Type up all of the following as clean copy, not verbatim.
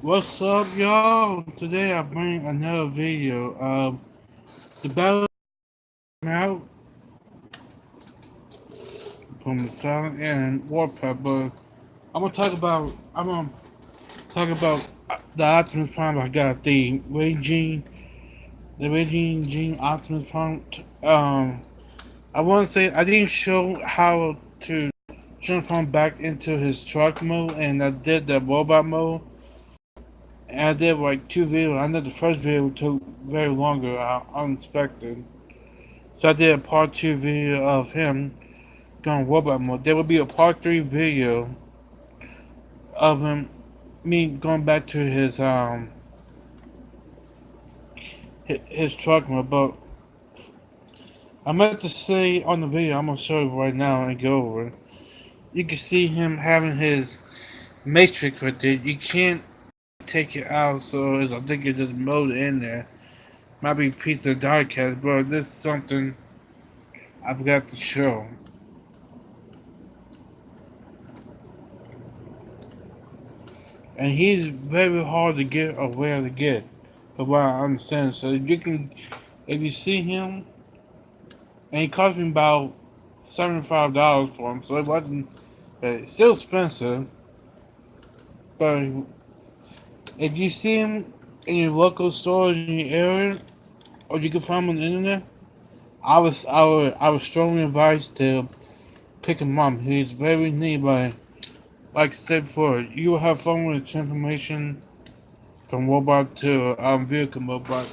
What's up, y'all? Today I bring another video of the battle out from Silent and Warpath. But I'm gonna talk about the Optimus Prime. I got the Raging Gene Optimus Prime. I want to say I didn't show how to transform back into his truck mode, and I did the robot mode. And I did like two videos. I know the first video took very longer, unexpected. So I did a part two video of him going robot mode. There will be a part three video of me going back to his truck mode. But I meant to say on the video, I'm gonna show you right now and go over it. You can see him having his matrix right there. You can't take it out, so I think you just mode it in there. Might be a piece of diecast, but this is something I forgot to show. And he's very hard to get or rare to get, from what I understand. So if you see him, and he cost me about $75 for him, so it wasn't, it's still expensive. But if you see him in your local stores in your area, or you can find him on the internet, I would strongly advise to pick him up. He's very neat, but like I said before, you will have fun with transformation from robot to vehicle mode. But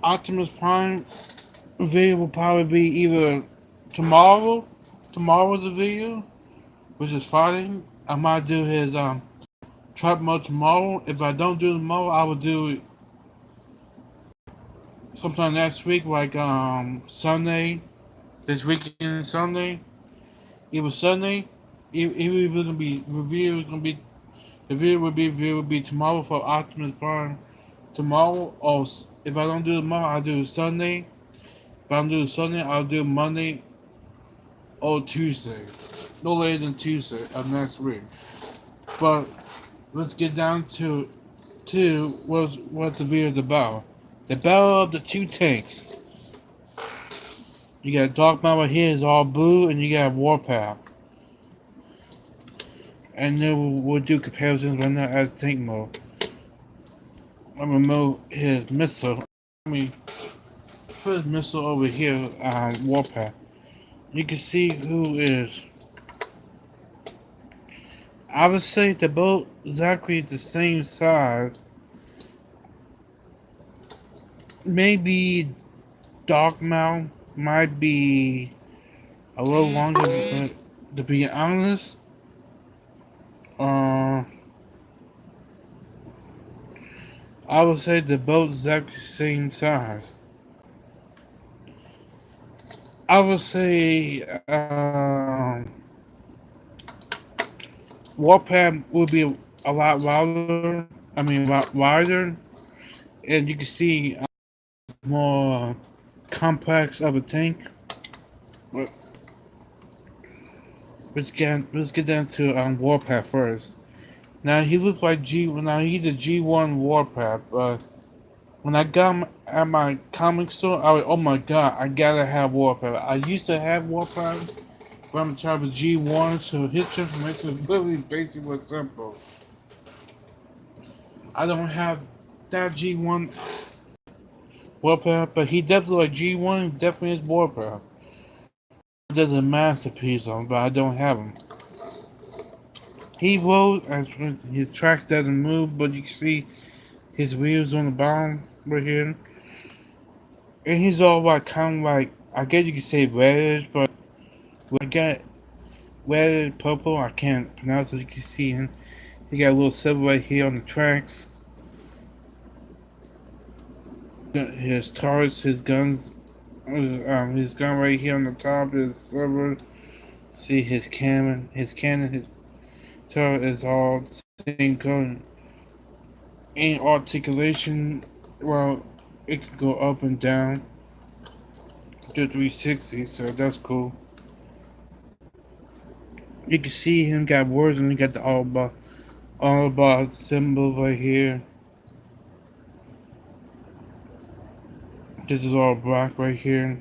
Optimus Prime video will probably be either tomorrow. Tomorrow's the video, which is Friday. I might do his trap mode tomorrow. If I don't do it tomorrow, I will do it sometime next week, like Sunday. This weekend Sunday. Either Sunday. Either gonna be review. It's gonna be the video will be tomorrow for Optimus Prime. Tomorrow, or if I don't do it tomorrow, I'll do it Sunday. If I don't do it Sunday, I'll do it Monday or Tuesday. No later than Tuesday of next week. But let's get down to what the video is about. The battle of the two tanks. You got darkmount right here is all blue, and you got warpath. And then we'll do comparisons right now as tank mode. I'm gonna move his missile. Let me put his missile over here on warpath. You can see who is. I would say they're both exactly the same size. Maybe darkmount might be a little longer, but to be honest, uh, I would say they're both exactly the same size. I would say warpath would be a lot wilder. I mean, wider, and you can see more complex of a tank. But let's get down to warpath first. Now he looks like G. Now he's a G1 warpath. But when I got him at my comic store, I was, oh my god, I gotta have warpath. I used to have warpath, but I'm trying to G1, so his transformation is really basic but simple. I don't have that G1 warpath, but he definitely like G1. Definitely is warpath. There's a masterpiece on, but I don't have him. He rode as his tracks doesn't move, but you can see his wheels on the bottom right here, and he's all like kind of like I guess you could say reddish, but I got reddish purple. I can't pronounce it. You can see him. He got a little silver right here on the tracks. His turrets, his guns, his gun right here on the top is silver. See his cannon, his turret is all same color. And articulation, well, it can go up and down to 360, so that's cool. You can see him got words and he got the all all about symbol right here. This is all black right here.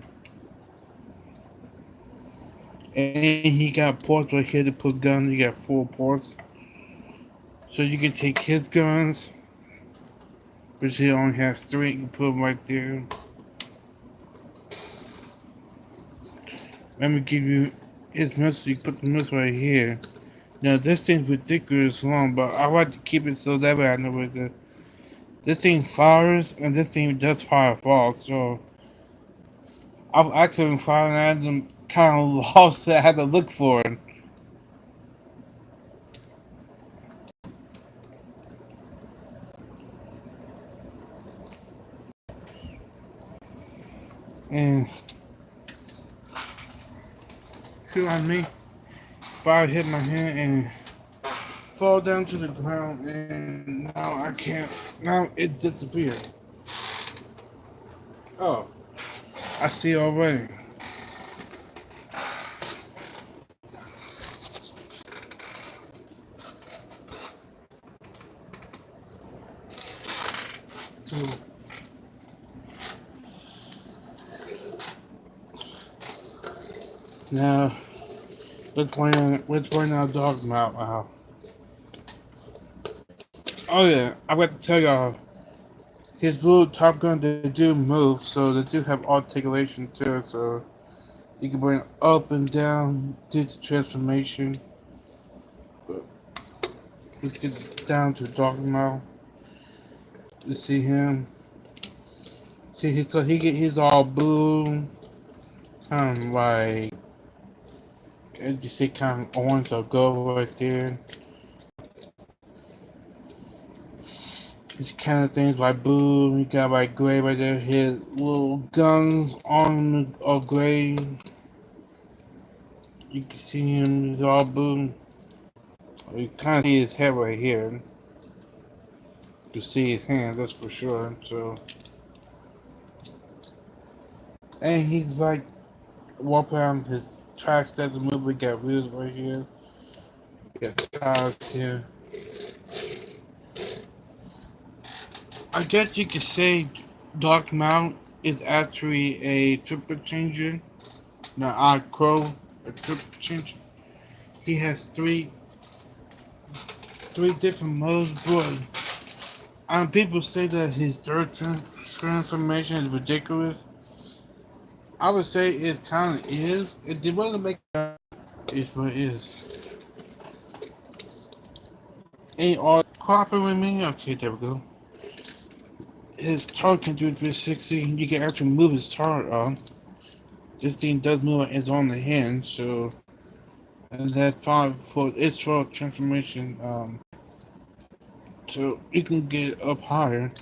And he got ports right here to put guns. You got 4 ports. So you can take his guns, which he only has 3. You can put them right there. Let me give you his missile. You put the missile right here. Now this thing's ridiculous long, but I like to keep it so that way I know where the this thing fires and this thing does fire fall. So I've actually been firing at them kind of lost. I had to look for it. And feel on me, fire hit my hand and fall down to the ground, and now I can't. Now it disappeared. Oh, I see already. So now let's play now darkmount. Oh yeah, I got to tell y'all, his blue Top Gun they do move, so they do have articulation too. So you can bring up and down, do the transformation. But let's get down to darkmount to see him. See, he's all blue, kind of like as you see, kind of orange or gold right there. These kind of things like blue, you got like gray right there. His little guns on are gray. You can see him, he's all blue. You kind of see his head right here. You can see his hand, that's for sure. So, and he's like walking around his tracks doesn't move. We got wheels right here. We got tires here. I guess you could say darkmount is actually a triplet changer. Now, I crow a triplet changer. He has three different modes, but people say that his third transformation is ridiculous. I would say it kind of is. It doesn't make it what it is. Ain't all cooperate with me? Okay, there we go. His turret can do 360. You can actually move his turret on. This thing does move it's on the hinge, so and that's part for its short transformation. So you can get up higher.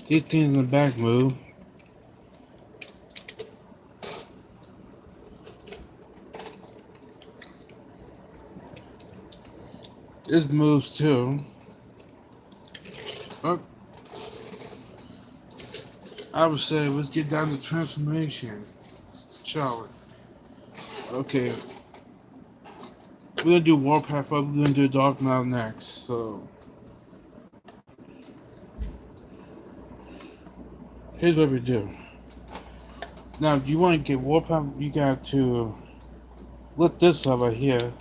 These things in the back move. This moves too. Oh, I would say let's get down to transformation, shall we? Okay, we're gonna do warpath first. We're gonna do darkmount next. So here's what we do. Now, if you want to get warpath, you got to look this up right here.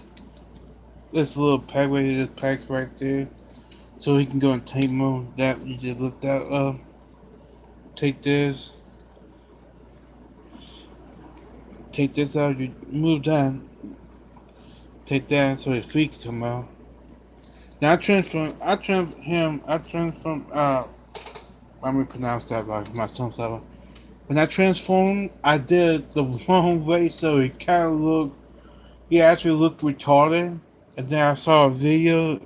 This little pack right here, this pack's right there. So he can go in tank mode. That you just look that up. Take this. Take this out. You move that. Take that so his feet can come out. Now I transform. Let me pronounce that right. My son's that. When I transformed, I did the wrong way, so it kind of looked. He actually looked retarded. And then I saw a video.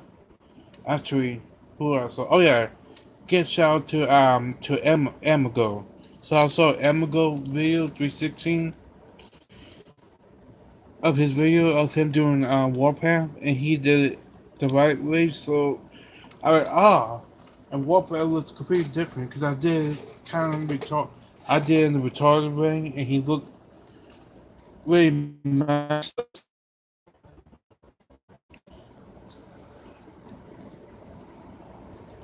Actually, who I saw? Oh yeah, get shout out to Amigo. So I saw Amigo video 316 of his video of him doing warpath, and he did it the right way. So I went and warpath looks completely different because I did kind of retard. I did in the retarded way, and he looked really messed up.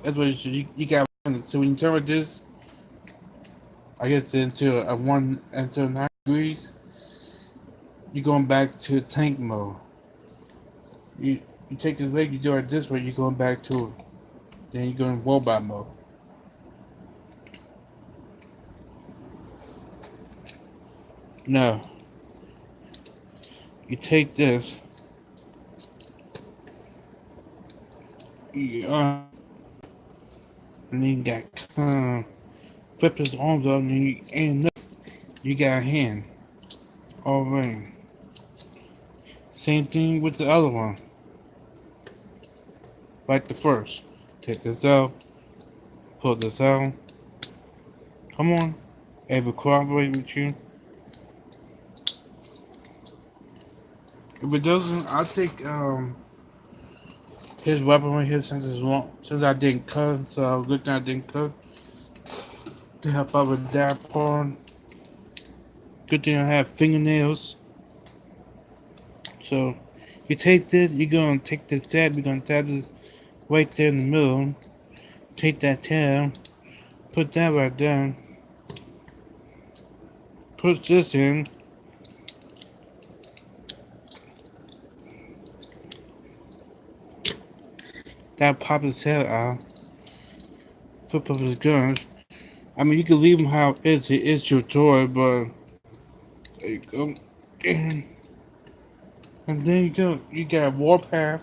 That's what you got. So when you turn with this, I guess into a 9 degrees, you're going back to tank mode. You you take this leg, you do it this way, you're going back to it. Then you go in robot mode. Now you take this, you, and then you got flip his arms up, and you got a hand. All right. Same thing with the other one, like the first. Take this out, pull this out. Come on, ever cooperate with you? If it doesn't, I'll take his weapon right here since I didn't cut, so good thing I didn't cut to help out with that part. Good thing I have fingernails. So you take this, you're gonna take this tab, you're gonna tab this right there in the middle. Take that tab, put that right there, put this in. That pop his head out, flip up his guns. I mean, you can leave him how it's your toy, but there you go. And then you got Warpath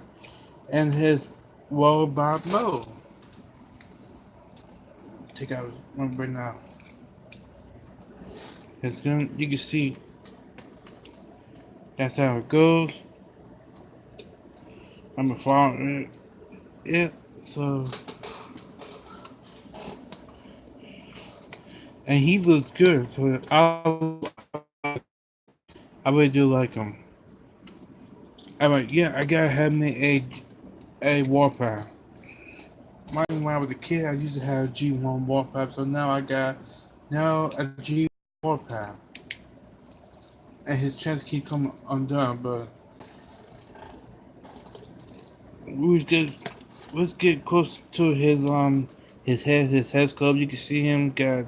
and his robot mode. Take out one right now. His gun, you can see that's how it goes. I'm following it, so. And he looks good for I really do like him. I'm like, yeah, I gotta have me a warpath. When I was a kid, I used to have a G1 warpath, so now I got a G warpath. And his chest keep coming undone, but let's get close to his head sculpt. You can see him got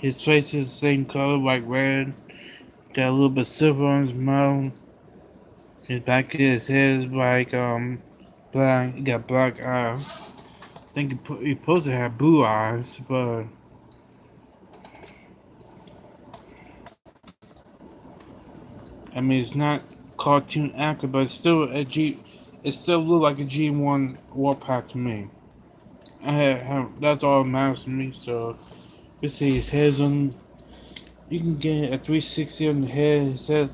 his face is the same color, like red. Got a little bit of silver on his mouth. His back of his head is like black. He got black eyes. I think he supposed to have blue eyes, but I mean it's not cartoon accurate, but it's still a G. It still look like a G1 warpath to me. That's all that matters to me. So you see his head's on. You can get a 360 on the head. It says,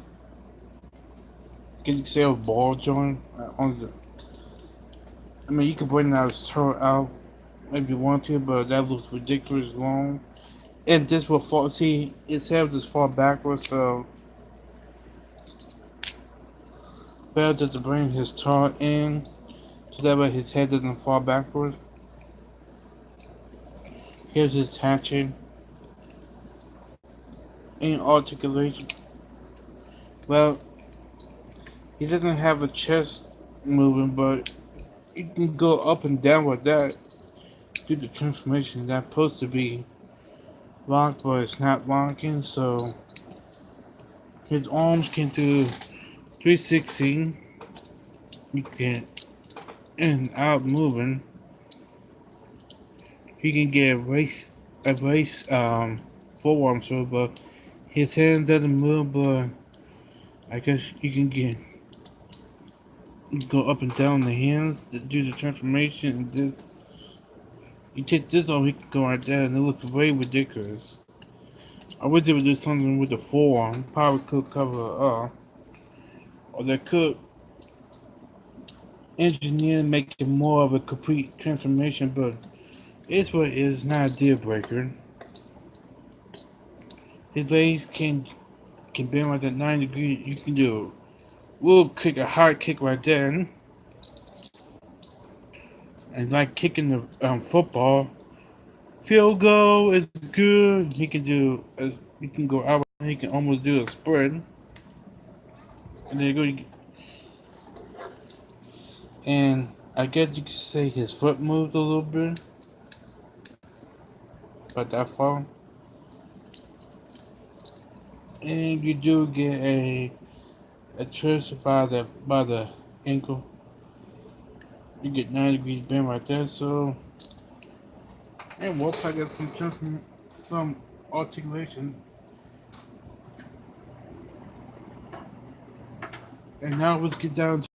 can you say a ball joint on the? I mean, you can bring that turret out if you want to, but that looks ridiculous long. And this will fall. See, its head just fall backwards, so better just to bring his turret in, so that way his head doesn't fall backwards. Here's his hatchet. In articulation. Well, he doesn't have a chest moving, but you can go up and down with that due to transformation. That's supposed to be locked, but it's not locking, so his arms can do 360. You can and out moving. He can get a race forearm so, but his hand doesn't move, but I guess you can go up and down the hands to do the transformation. And this, you take this off, he can go right there, and it looks way ridiculous. I wish they would do something with the forearm. Probably could cover it up, or they could engineer make it more of a complete transformation. But it's what it is, not a deal breaker. His legs can bend like that 90 degrees. You can do a little kick, a hard kick right there. And like kicking the football, field goal is good. He can go out. He can almost do a spread. And there you go. and I guess you could say his foot moved a little bit, but that far. And you do get a twist by the ankle. You get 9 degrees bend right there. So, and Wolfpack got some articulation. And now let's get down to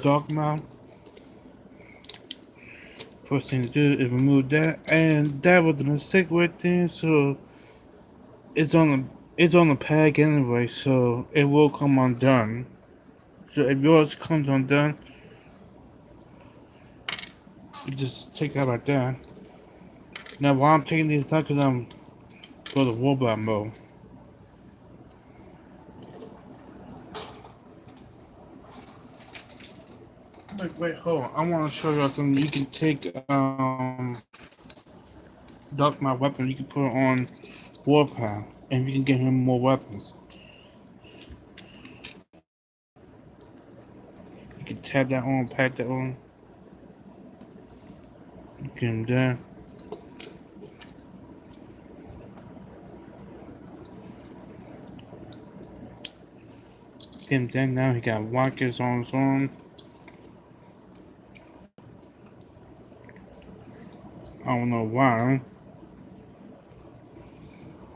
darkmount. First thing to do is remove that, and that was a mistake right there. So it's on the peg anyway, so it will come undone. So if yours comes undone, you just take that right there. Now while I'm taking these out, because I'm go to robot mode. Wait, hold on. I want to show y'all something. You can take Dark My weapon. You can put it on warpath, and you can get him more weapons. You can tap that on, pat that on. You get him there. Get him there now. He got rockets on his arm. I don't know why.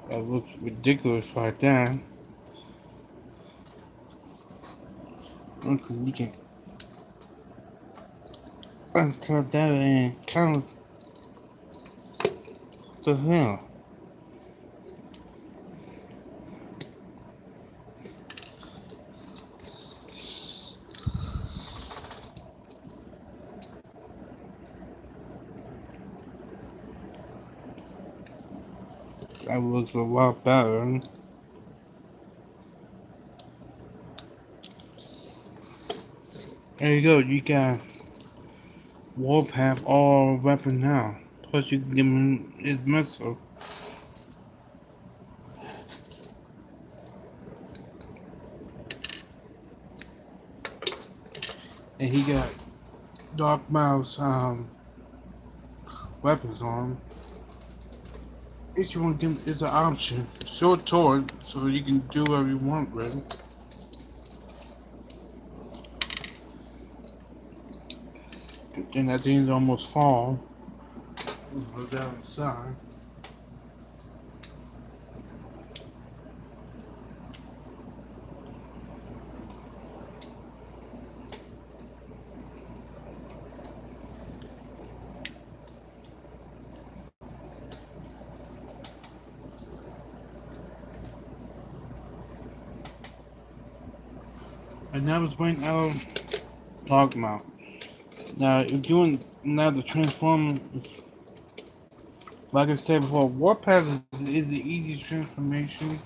That looks ridiculous right there. Okay, you can unclip that and kind of the hell. That looks a lot better. There you go, you got warpath all weapon now. Plus you can give him his missile. And he got Dark Mouse weapons on him. Each one is an option. Short toward so you can do whatever you want with it. Then that thing's almost fall. Go down the side. And now it's bring out darkmount. Now if doing now the transform, like I said before, warpath is the easiest transformation.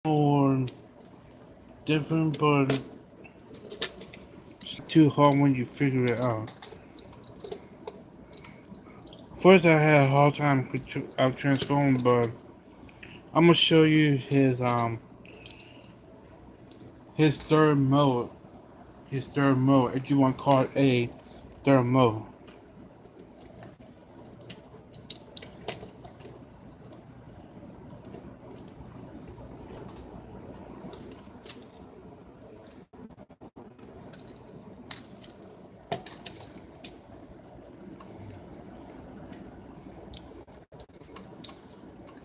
Or different, but it's too hard when you figure it out. First, I had a hard time out transforming, but I'm gonna show you his third mode. His third mode, if you want to call it a third mode.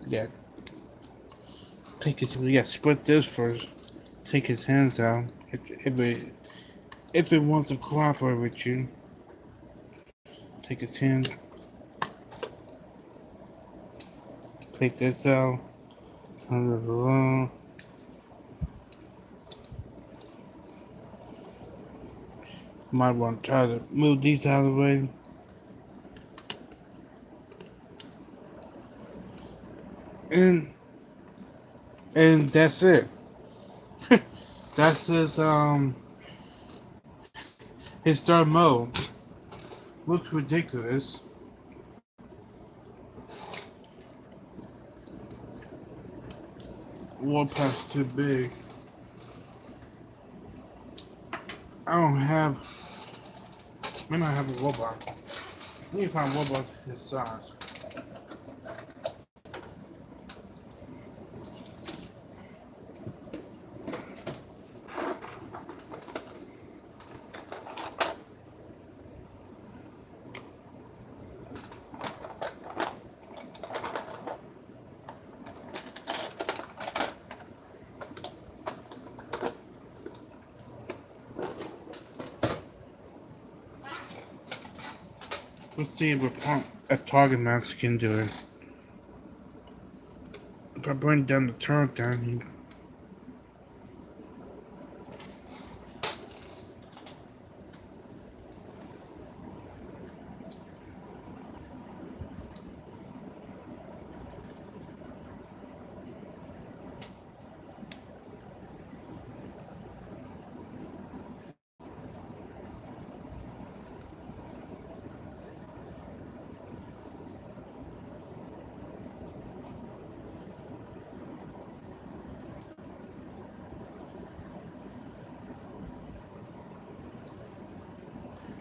Yeah. Split this first. Take his hands out. If it wants to cooperate with you. Take his hands. Take this out. Turn this around. Might want to try to move these out of the way. And that's it. That's his third mode. Looks ridiculous. warpath's too big. I don't have. Maybe I have a robot. Let me find a robot his size. Let's see if a target master can do it. If I bring down the turret down,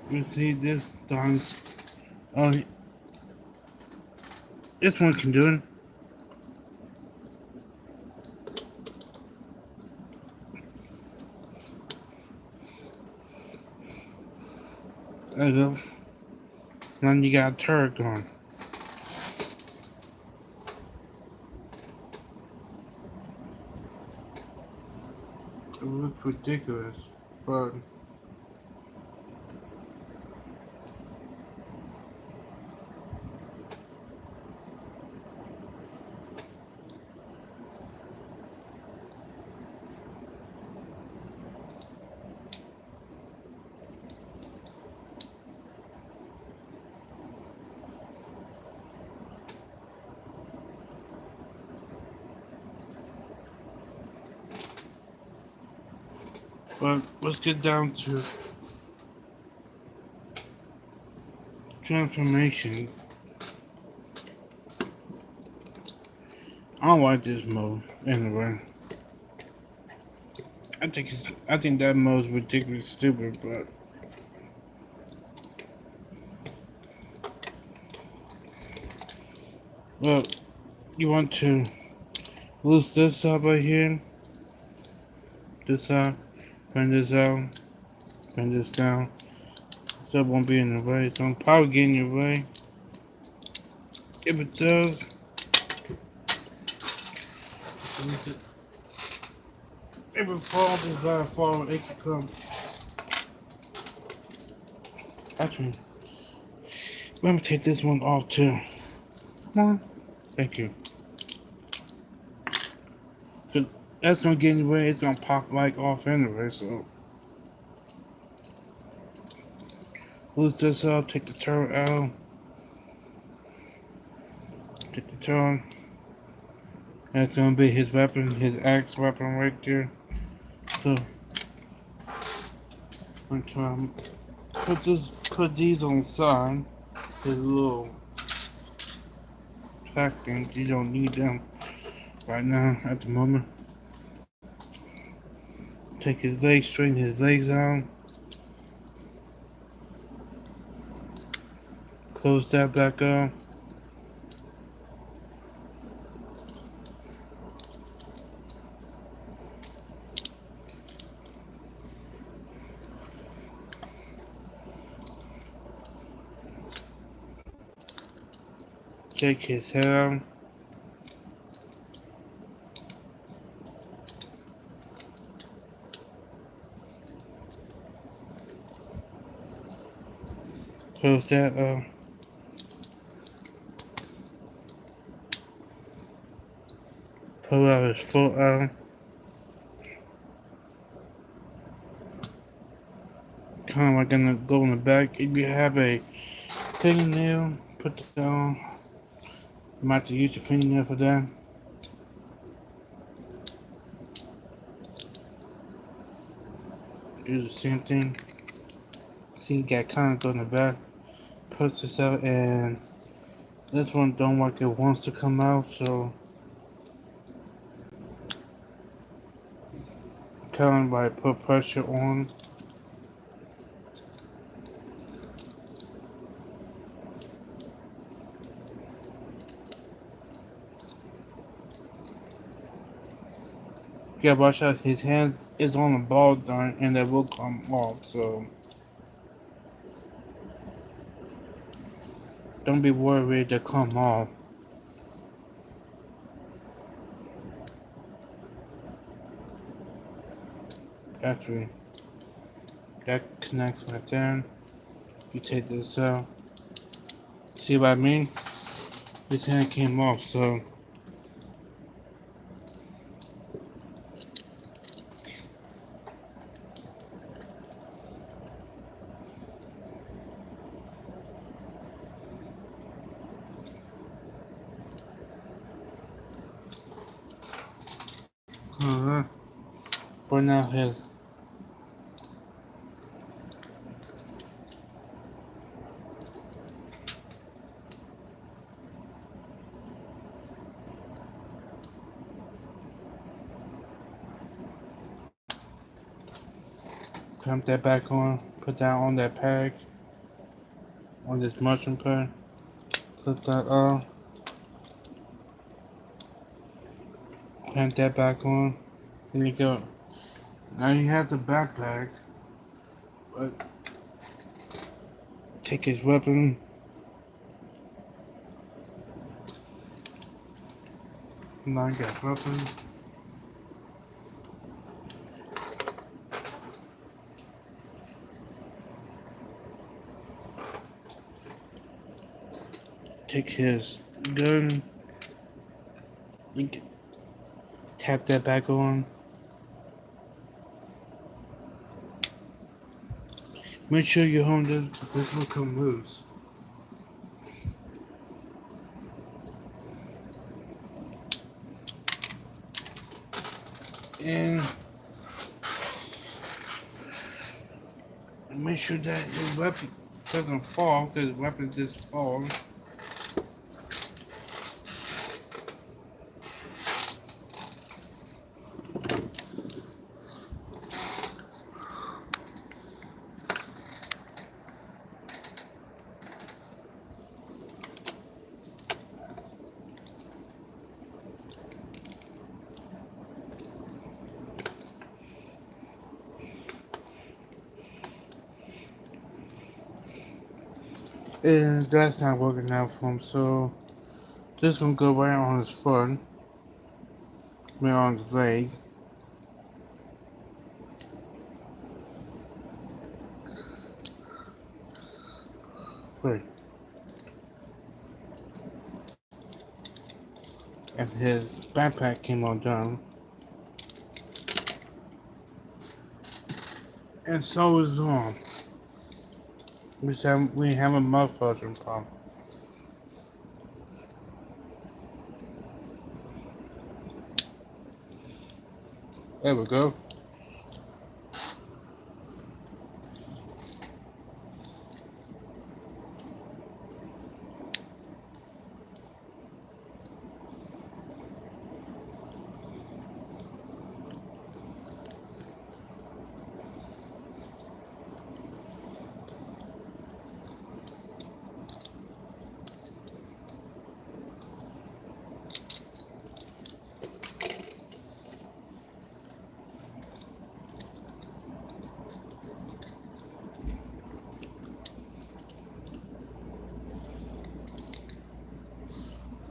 you see this done. Oh, this one can do it. There you go. Now you got a turret going. It looks ridiculous, but let's get down to transformation. I don't like this mode anyway. I think that mode's ridiculous stupid, but well, you want to loose this up right here, this out, bring this out, bring this down, so it won't be in the way. So I'm probably getting in your way. If it does, if it falls, it's gonna fall. It can come. Actually, let me take this one off too. Come on. Thank you. Cause that's gonna get in your way. It's gonna pop like off anyway. So loose this up. Take the turret out. Take the turret. That's gonna be his weapon, his axe weapon right there. So I'm trying to put these on the side. His little track things. You don't need them right now at the moment. Take his legs, straighten his legs out. Close that back up. Take his head out. Close that up. Pull out his foot out. Kind of like gonna go in the back. If you have a fingernail, put it down. You might have to use your fingernail for that. Do the same thing. See, you got kind of go in the back. Put this out, and this one don't like it wants to come out, so kind of like put pressure on. Yeah, watch out. His hand is on the ball joint, and that will come off. So don't be worried to come off. Actually, that connects right there. You take this out. See what I mean? His hand came off, so for now his clamp that back on, put that on that peg, on this mushroom pad, put that on, clamp that back on, there you go. Now he has a backpack, but take his weapon, now he got weapon. Take his gun, you can tap that back on. Make sure you hold this because this will come loose. And make sure that his weapon doesn't fall because his weapon just falls. And that's not working out for him, so just gonna go right on his foot, right on his leg. Wait. And his backpack came all down. And so is his arm. We have a malfunction problem. There we go.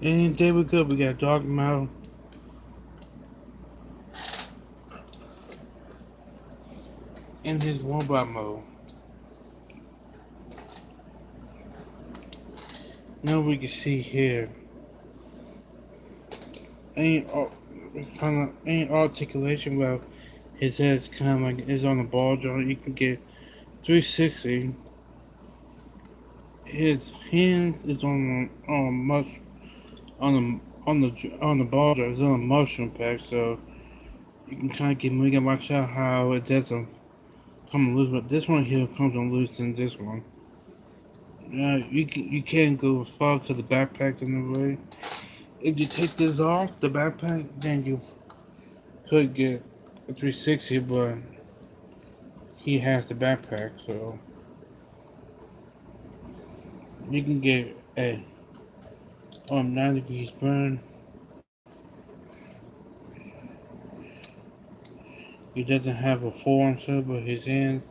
And there we go. We got darkmount. In his robot mode. Now we can see here. Any articulation well his head's kind of like is on the ball joint. You can get 360. His hands is on the ball joint. It's on a mushroom pack, so you can kind of get. We can watch out how it doesn't come loose, but this one here comes on loose than this one. You can't go far because the backpack's in the way. If you take this off the backpack, then you could get a 360, but he has the backpack, so you can get a 90 degrees burn. He doesn't have a forearm to, but his hand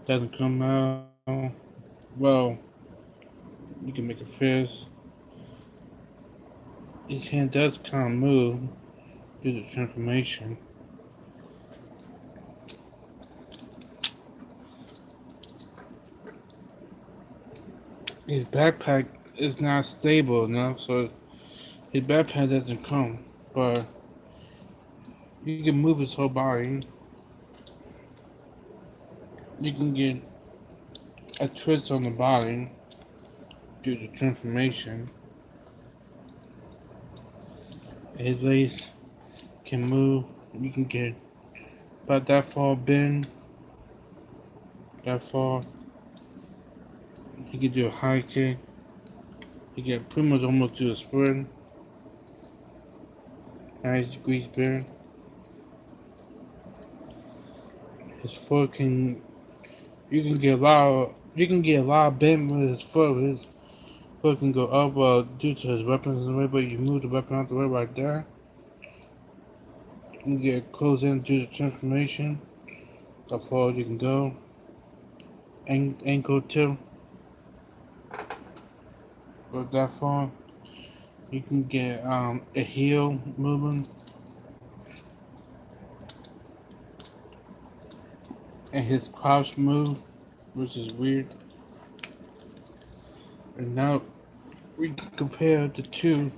doesn't come out. Well, you can make a fist. His hand does kind of move due to transformation. His backpack is not stable enough, so his backpack doesn't come. But you can move his whole body. You can get a twist on the body due to transformation. His legs can move. You can get about that far bend, that far. He can do a high kick. He can pretty much almost do a sprint. 90 degrees bend. His foot can. You can get a lot of bend with his foot. His foot can go up due to his weapons in the way, but you move the weapon out the way right there. You can get close in due to transformation. How far you can go. Ankle too. Go that far. You can get a heel movement. And his crouch move, which is weird. And now we can compare the two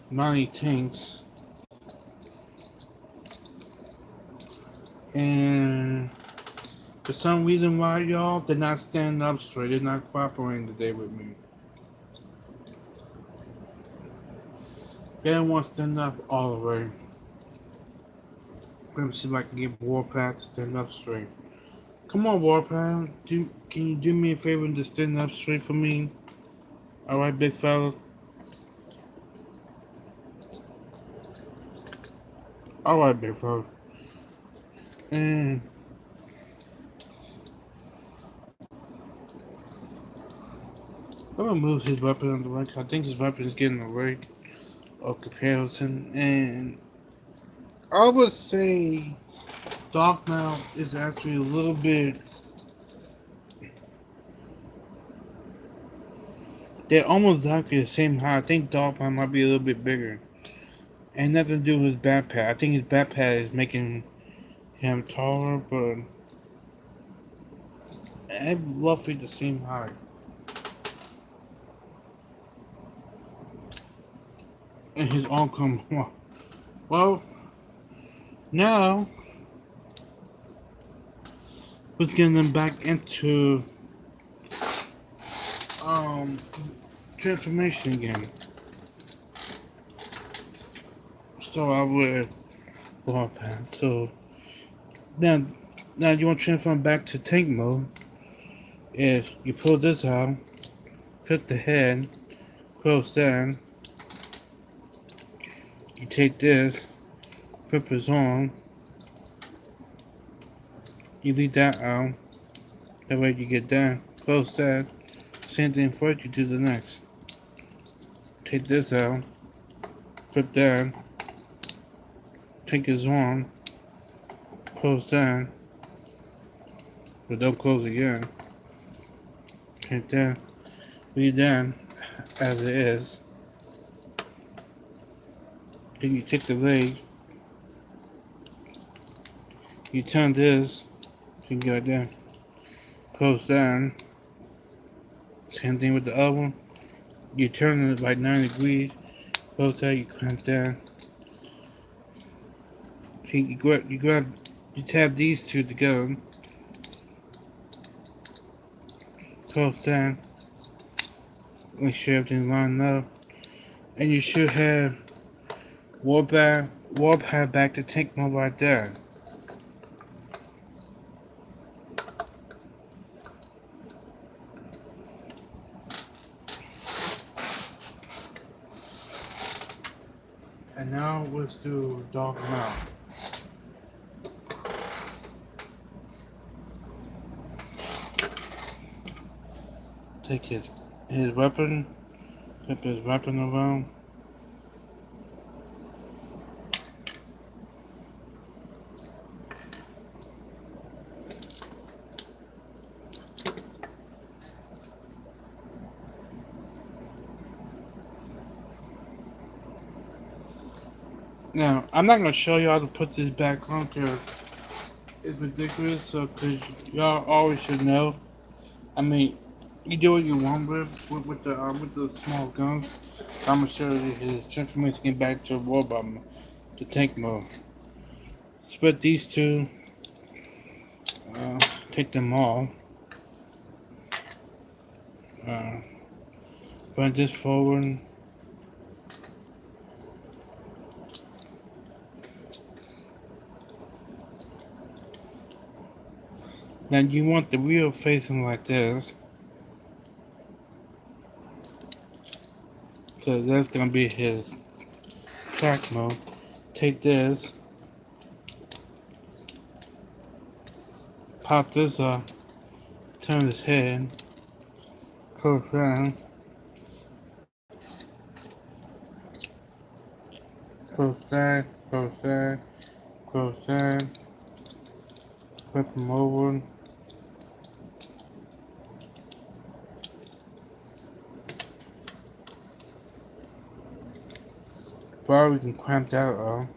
mighty tanks. And for some reason why y'all, they're not standing up straight. They're not cooperating today with me. They don't want to stand up all the way. Let me see if I can get Warpath to stand up straight. Come on, Warpath. Can you do me a favor and just stand up straight for me? Alright, big fella. Alright, big fella. And I'm gonna move his weapon on the right. I think his weapon is getting away of comparison. And I would say darkmount is actually a little bit. They're almost exactly the same height. I think darkmount might be a little bit bigger. And nothing to do with his backpack. I think his backpack is making him taller, but they're roughly the same height. And his arm come. Well, now let's get them back into transformation again. So I would warpath. So now you want to transform back to tank mode. Is you pull this out, flip the head, close down. You take this, flip his arm. You leave that out. That way you get that. Close that. Same thing first, you do the next. Take this out. Flip that. Take his arm. Close that. But don't close again. Take that. Leave that as it is. Then you take the leg. You turn this. You can go there. Close down. Same thing with the other one. You turn it like 9 degrees. Close that. You clamp down. See, you tap these two together. Close down. Make sure everything's lined up. And you should have warpath back to tank mode right there. And now let's do darkmount. take his weapon, flip his weapon around. Now, I'm not going to show you how to put this back on because it's ridiculous, so because y'all always should know. I mean, you do what you want with the small guns. I'm going to show you his transformation get back to robot mode, to tank mode. Split these two, take them all. Bring this forward. Now you want the wheel facing like this, so that's gonna be his track mode. Take this, pop this up, turn his head, close down, close that, close that, close that, flip him over. Bar we can clamp that off.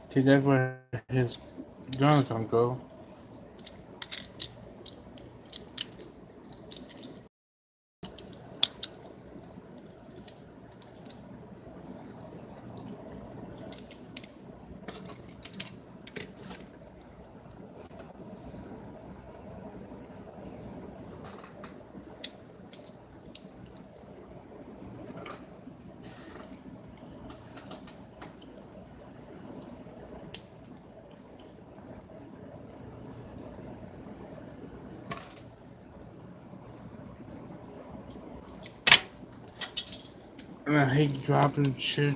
See, that's where his gun's gonna go. And I hate dropping shit.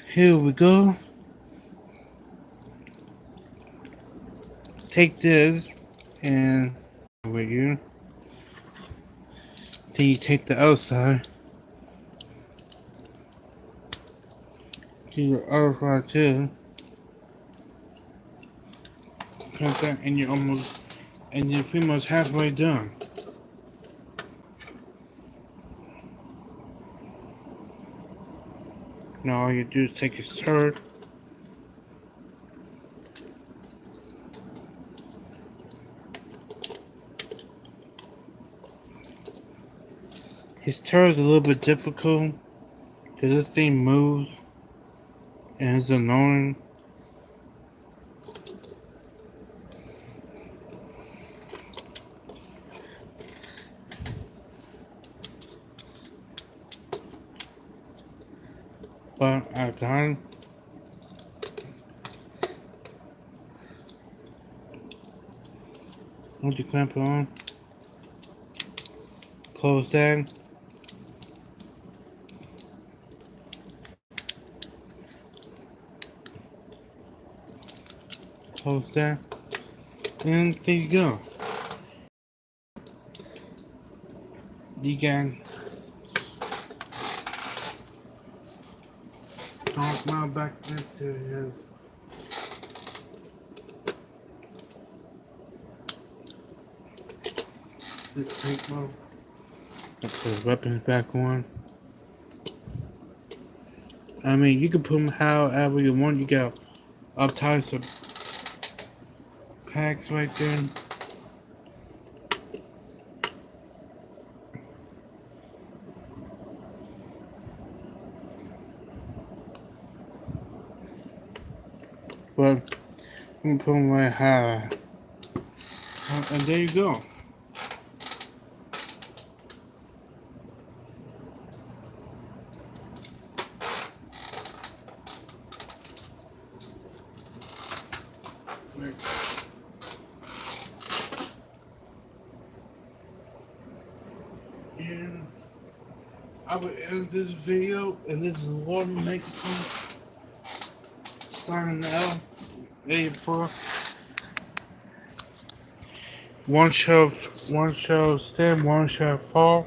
Here we go. Take this and over here. Then you take the outside. Do the other side too. Cut that and you're pretty much halfway done. Now all you do is take his turret. His turret is a little bit difficult because this thing moves and it's annoying. But I got it. Once you clamp it on, close that. Close that. And there you go. You can darkmount back into his tank mode. Put his weapons back on. I mean, you can put them however you want. You got up types of packs right there. But I'm gonna put them right high. And there you go. And I will end this video, and this is Warden Mexico signing out. 84. One shall stand, one shall fall.